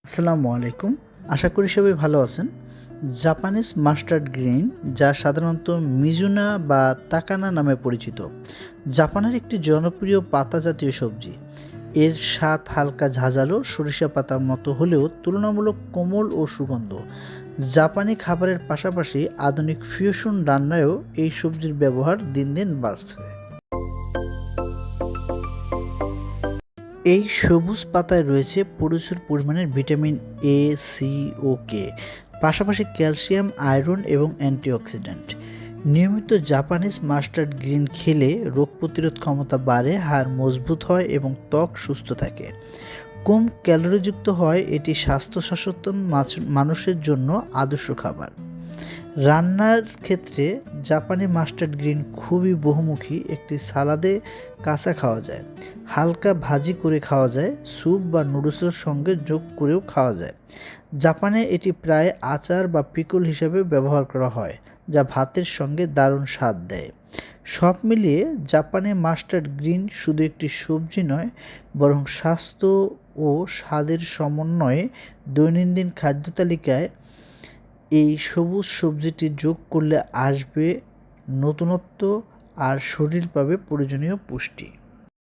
আসসালামু আলাইকুম। আশা করি সবাই ভালো আছেন। জাপানিজ মাস্টার্ড গ্রিন, যা সাধারণত মিজুনা বা তাকানা নামে পরিচিত, জাপানের একটি জনপ্রিয় পাতা জাতীয় সবজি। এর স্বাদ হালকা ঝাঁঝালো, সরিষা পাতার মতো হলেও তুলনামূলক কোমল ও সুগন্ধ। জাপানি খাবারের পাশাপাশি আধুনিক ফিউশন রান্নায়ও এই সবজির ব্যবহার দিন দিন বাড়ছে। এই সবুজ পাতায় রয়েছে প্রচুর পরিমাণের ভিটামিন এ, সি ও কে, পাশাপাশি ক্যালসিয়াম, আয়রন এবং অ্যান্টিঅক্সিডেন্ট। নিয়মিত জাপানিজ মাস্টার্ড গ্রিন খেলে রোগ প্রতিরোধ ক্ষমতা বাড়ে, হাড় মজবুত হয় এবং ত্বক সুস্থ থাকে। কম ক্যালোরিযুক্ত হয়, এটি স্বাস্থ্য সচেতন মানুষের জন্য আদর্শ খাবার। রান্নার ক্ষেত্রে জাপানি মাস্টার্ড গ্রিন খুবই বহুমুখী। একটি সালাদে কাঁচা খাওয়া যায়, হালকা ভাজি করে খাওয়া যায়, স্যুপ বা নুডলসের সঙ্গে যোগ করেও খাওয়া যায়। জাপানে এটি প্রায় আচার বা পিকল হিসেবে ব্যবহার করা হয়, যা ভাতের সঙ্গে দারুণ স্বাদ দেয়। সব মিলিয়ে জাপানে মাস্টার্ড গ্রিন শুধু একটি সবজি নয়, বরং স্বাস্থ্য ও স্বাদের সমন্বয়ে দৈনন্দিন খাদ্য তালিকায় এই সবুজ সবজিটি যোগ করলে আসবে নতুনত্ব, আর শরীর পাবে প্রয়োজনীয় পুষ্টি।